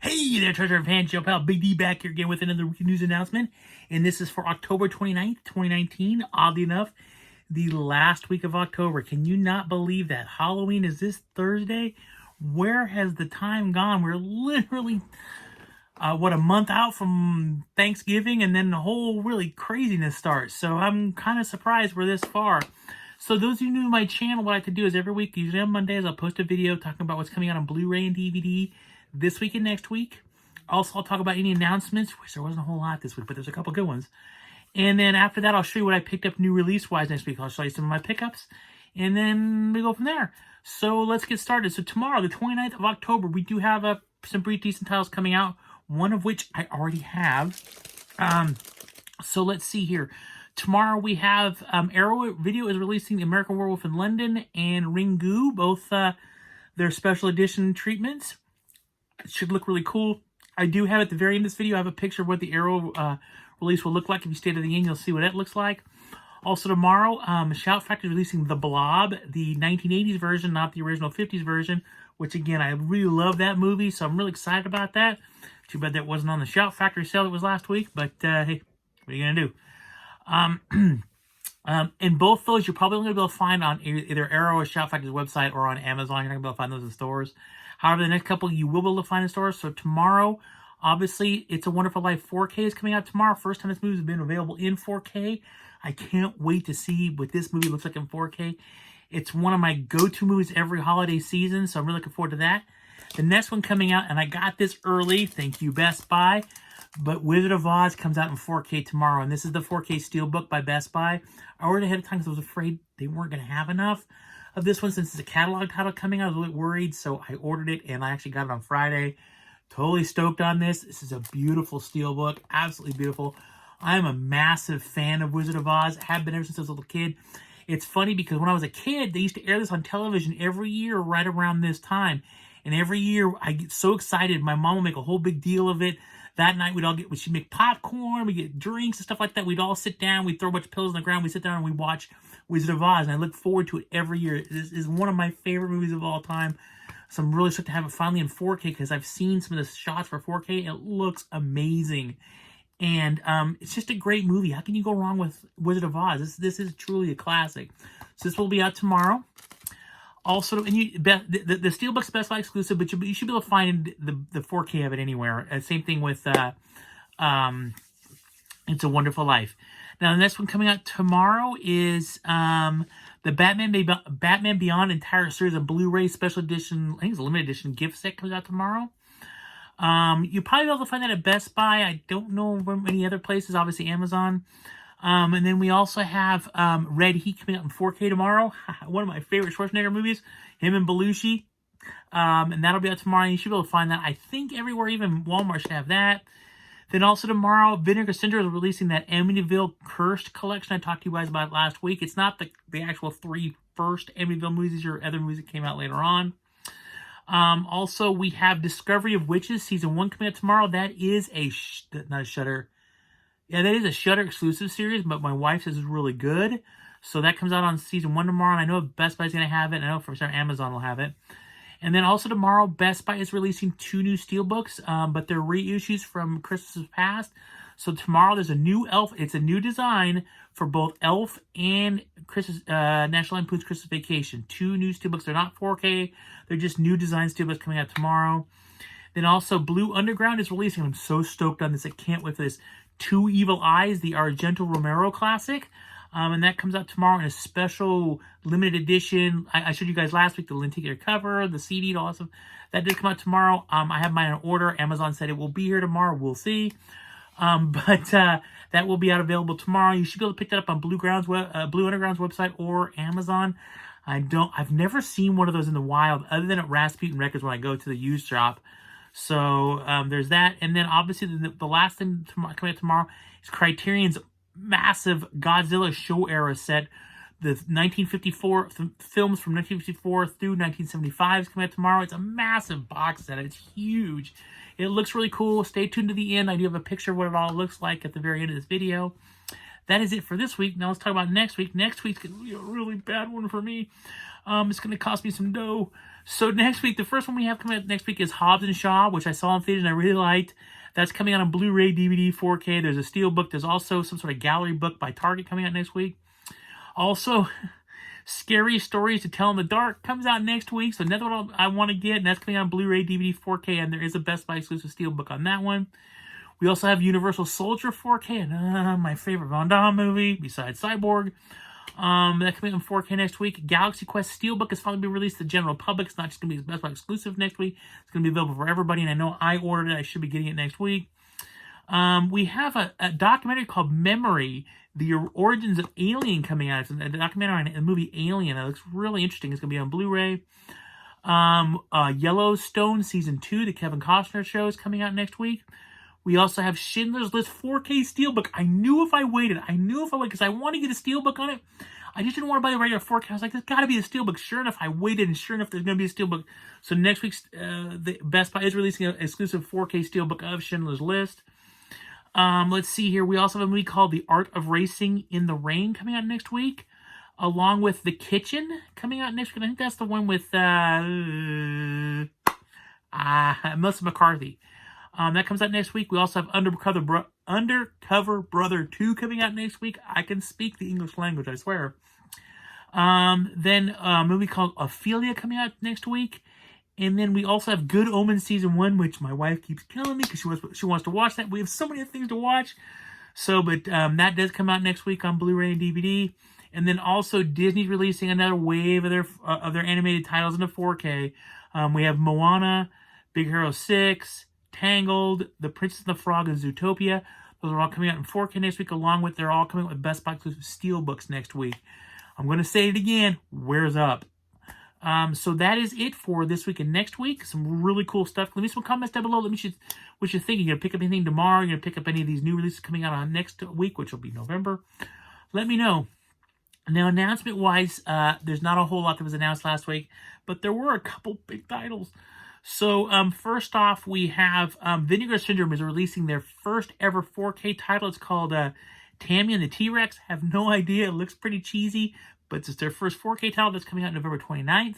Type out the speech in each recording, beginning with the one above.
Hey there, treasure fans, Joe Pal, Big D back here again with another weekly news announcement. And this is for October 29th, 2019. Oddly enough, the last week of October. Can you not believe that? Halloween is this Thursday? Where has the time gone? We're literally, a month out from Thanksgiving, and then the whole really craziness starts. So I'm kind of surprised we're this far. So those of you new to my channel, what I like to do is every week, usually on Mondays, I'll post a video talking about what's coming out on Blu-ray and DVD this week and next week. Also, I'll talk about any announcements, which there wasn't a whole lot this week, but there's a couple good ones. And then after that, I'll show you what I picked up new release-wise next week. I'll show you some of my pickups, and then we go from there. So let's get started. So tomorrow, the 29th of October, we do have some pretty decent titles coming out, one of which I already have. So let's see here. Tomorrow we have Arrow Video is releasing The American Werewolf in London and Ringu, both their special edition treatments. It should look really cool. I do have at the very end of this video, I have a picture of what the Arrow release will look like. If you stay to the end, you'll see what it looks like. Also tomorrow, Shout Factory is releasing The Blob, the 1980s version, not the original 50s version, which again, I really love that movie, so I'm really excited about that. Too bad that wasn't on the Shout Factory sale that was last week, but hey, what are you going to do? And both those you're probably only going to be able to find on either Arrow or Shout Factory's website or on Amazon. You're not going to be able to find those in stores. However, the next couple you will be able to find in stores. So tomorrow, obviously, It's a Wonderful Life 4K is coming out tomorrow. First time this movie has been available in 4K. I can't wait to see what this movie looks like in 4K. It's one of my go-to movies every holiday season, so I'm really looking forward to that. The next one coming out, and I got this early, thank you Best Buy, but Wizard of Oz comes out in 4K tomorrow, and this is the 4K Steelbook by Best Buy. I ordered ahead of time because I was afraid they weren't going to have enough of this one since it's a catalog title coming out. I was a little worried, so I ordered it, and I actually got it on Friday. Totally stoked on this. This is a beautiful Steelbook, absolutely beautiful. I'm a massive fan of Wizard of Oz. I have been ever since I was a little kid. It's funny because when I was a kid, they used to air this on television every year right around this time. And every year, I get so excited. My mom would make a whole big deal of it. That night, she'd make popcorn, we'd get drinks and stuff like that. We'd all sit down, we'd throw a bunch of pillows on the ground, we'd sit down and we'd watch Wizard of Oz. And I look forward to it every year. This is one of my favorite movies of all time. So I'm really stoked to have it finally in 4K because I've seen some of the shots for 4K. It looks amazing. And it's just a great movie. How can you go wrong with Wizard of Oz? This is truly a classic. So this will be out tomorrow. Also, and the Steelbook's Best Buy exclusive, but you should be able to find the 4K of it anywhere. Same thing with It's a Wonderful Life. Now, the next one coming out tomorrow is the Batman Beyond entire series of Blu-ray special edition. I think it's a limited edition gift set comes out tomorrow. You'll probably be able to find that at Best Buy. I don't know many other places. Obviously, Amazon. And then we also have Red Heat coming out in 4K tomorrow. One of my favorite Schwarzenegger movies. Him and Belushi. And that'll be out tomorrow. You should be able to find that, I think, everywhere. Even Walmart should have that. Then also tomorrow, Vinegar Syndrome is releasing that Amityville Cursed collection I talked to you guys about last week. It's not the actual 3 first Amityville movies. These are other movies that came out later on. Also, we have Discovery of Witches Season 1 coming out tomorrow. That is not a Shudder. Yeah, that is a Shudder exclusive series, but my wife says it's really good. So that comes out on Season 1 tomorrow, and I know Best Buy's going to have it. I know for sure Amazon will have it. And then also tomorrow, Best Buy is releasing 2 new Steelbooks, but they're reissues from Christmas past. So tomorrow there's a new Elf. It's a new design for both Elf and National Lampoon's Christmas Vacation. 2 new Steelbooks. They're not 4K. They're just new design Steelbooks coming out tomorrow. Then also Blue Underground is releasing. I'm so stoked on this. I can't wait for this. 2 Evil Eyes, the Argento Romero classic. And that comes out tomorrow in a special limited edition. I showed you guys last week the lenticular cover, the CD, all that stuff. That did come out tomorrow. I have mine on order. Amazon said it will be here tomorrow. We'll see. But that will be available tomorrow. You should be able to pick that up on Blue Underground's website or Amazon. I've never seen one of those in the wild other than at Rasputin Records when I go to the used shop. So there's that. And then obviously the last thing coming out tomorrow is Criterion's massive Godzilla show era set. The 1954 films from 1954 through 1975 is coming out tomorrow. It's a massive box set. It's huge. It looks really cool. Stay tuned to the end. I do have a picture of what it all looks like at the very end of this video. that is it for this week. Now let's talk about next week. Next week's going to be a really bad one for me. It's going to cost me some dough. So next week, the first one we have coming out next week is Hobbs and Shaw, which I saw in theaters and I really liked. That's coming out on Blu-ray, DVD, 4K. There's a Steelbook. There's also some sort of gallery book by Target coming out next week. Also, Scary Stories to Tell in the Dark comes out next week. So another one I want to get, and that's coming out on Blu-ray, DVD, 4K, and there is a Best Buy exclusive Steelbook on that one. We also have Universal Soldier 4K, and my favorite Van Damme movie, besides Cyborg. That's coming out in 4K next week. Galaxy Quest Steelbook is finally being released to the general public. It's not just going to be Best Buy exclusive next week. It's going to be available for everybody, and I know I ordered it. I should be getting it next week. We have a documentary called Memory, The Origins of Alien coming out. It's a documentary on the movie Alien. It looks really interesting. It's going to be on Blu-ray. Yellowstone Season 2, the Kevin Costner show, is coming out next week. We also have Schindler's List 4K Steelbook. I knew if I waited, because I want to get a Steelbook on it. I just didn't want to buy the regular 4K. I was like, there's got to be a Steelbook. Sure enough, I waited, and sure enough, there's going to be a Steelbook. So next week's the Best Buy is releasing an exclusive 4K Steelbook of Schindler's List. Let's see here. We also have a movie called The Art of Racing in the Rain coming out next week, along with The Kitchen coming out next week. I think that's the one with Melissa McCarthy. That comes out next week. We also have Undercover Brother 2 coming out next week. I can speak the English language, I swear. Then a movie called Ophelia coming out next week. And then we also have Good Omens Season 1, which my wife keeps killing me because she wants to watch that. We have so many things to watch. But that does come out next week on Blu-ray and DVD. And then also Disney's releasing another wave of their animated titles into 4K. We have Moana, Big Hero 6, Tangled, The Princess and the Frog, and Zootopia. Those are all coming out in 4K next week, along with they're all coming out with Best Buy exclusive Steelbooks next week. I'm going to say it again. Where's up? So that is it for this week and next week. Some really cool stuff. Leave me some comments down below. Let me know what you think. You're going to pick up anything tomorrow? You're going to pick up any of these new releases coming out on next week, which will be November? Let me know. Now, announcement-wise, there's not a whole lot that was announced last week, but there were a couple big titles. So, first off, we have Vinegar Syndrome is releasing their first ever 4K title. It's called Tammy and the T-Rex. Have no idea. It looks pretty cheesy, but it's their first 4K title that's coming out November 29th.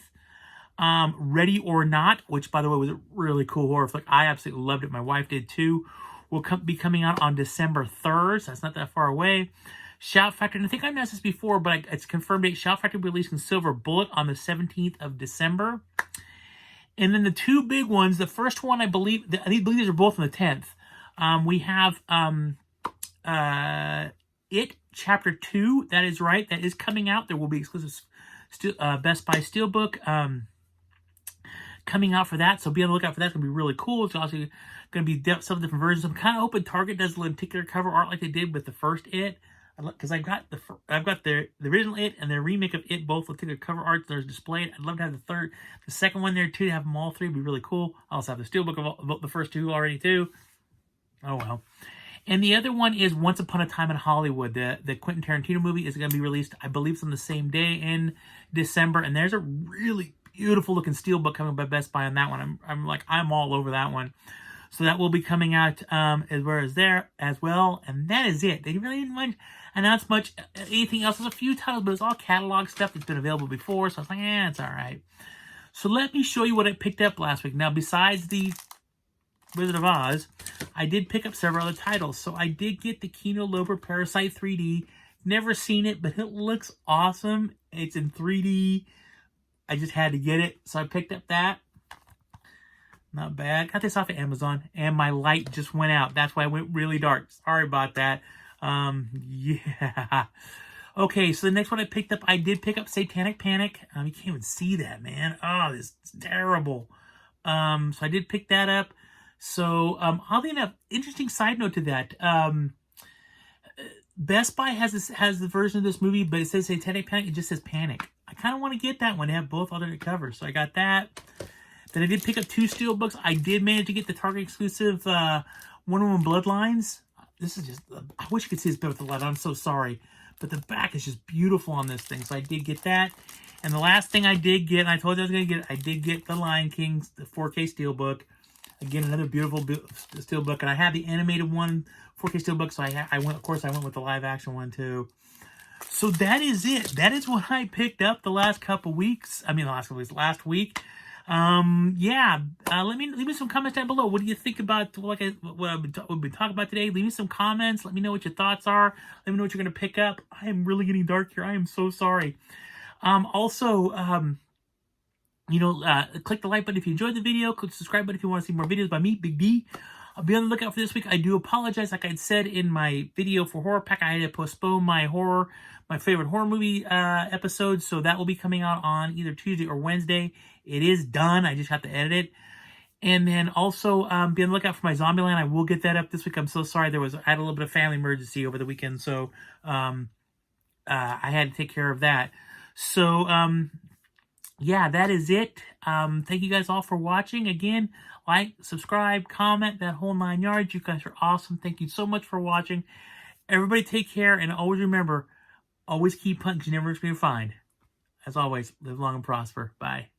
Ready or Not, which, by the way, was a really cool horror flick. I absolutely loved it. My wife did, too. Will be coming out on December 3rd, so that's not that far away. Shout Factory, and I think I announced this before, but it's confirmed date. Shout Factory will be releasing Silver Bullet on the 17th of December. And then the two big ones, the first one, I believe these are both on the 10th. We have It Chapter 2, that is right, that is coming out. There will be exclusive Best Buy Steelbook coming out for that, so be on the lookout for that. It's going to be really cool. It's also going to be several different versions. I'm kind of hoping Target does a lenticular cover art like they did with the first It, because I've got the original It and the remake of It, both lenticular cover arts that are displayed. I'd love to have the second one there too, to have them all three. It'd be really cool. I also have the Steelbook of the first two already too. Oh well. And the other one is Once Upon a Time in Hollywood. The Quentin Tarantino movie is going to be released, I believe, it's on the same day in December. And there's a really beautiful looking Steelbook coming by Best Buy on that one. I'm all over that one. So that will be coming out as well. And that is it. They really didn't announce much anything else. There's a few titles, but it's all catalog stuff that's been available before. So I was like, it's all right. So let me show you what I picked up last week. Now, besides the Wizard of Oz, I did pick up several other titles. So I did get the Kino Lorber Parasite 3D. Never seen it, but it looks awesome. It's in 3D. I just had to get it, so I picked up that. Not bad. Got this off of Amazon, and my light just went out. That's why it went really dark. Sorry about that. Yeah. Okay, so the next one I picked up, I did pick up Satanic Panic. You can't even see that, man. Oh, this is terrible. So I did pick that up. So, oddly enough, interesting side note to that. Best Buy has the version of this movie, but it says Satanic Panic. It just says Panic. I kind of want to get that one. They have both alternate covers, so I got that. Then I did pick up two Steelbooks. I did manage to get the Target exclusive Wonder Woman Bloodlines. This is just, I wish you could see this better with the light. I'm so sorry. But the back is just beautiful on this thing. So I did get that. And the last thing I did get, and I told you I was going to get it, I did get the Lion King, the 4K Steelbook. Again, another beautiful steelbook, and I had the animated one, 4K steelbook, so I went, of course, I went with the live action one too. So that is it. That is what I picked up the last couple weeks. I mean, the last couple weeks, last week. Yeah. Leave me some comments down below. What do you think about what we've been talking about today? Leave me some comments. Let me know what your thoughts are. Let me know what you're gonna pick up. I am really getting dark here. I am so sorry. Also, click the like button if you enjoyed the video. Click the subscribe button if you want to see more videos by me, Big D. I'll be on the lookout for this week. I do apologize. Like I said in my video for Horror Pack, I had to postpone my favorite horror movie episode. So that will be coming out on either Tuesday or Wednesday. It is done. I just have to edit it. And then also be on the lookout for my Zombieland. I will get that up this week. I'm so sorry. I had a little bit of family emergency over the weekend. So I had to take care of that. So yeah, that is it. Thank you guys all for watching. Again, like, subscribe, comment, that whole 9 yards. You guys are awesome. Thank you so much for watching. Everybody take care, and always remember, always keep hunting. You never expect to find. As always, live long and prosper. Bye.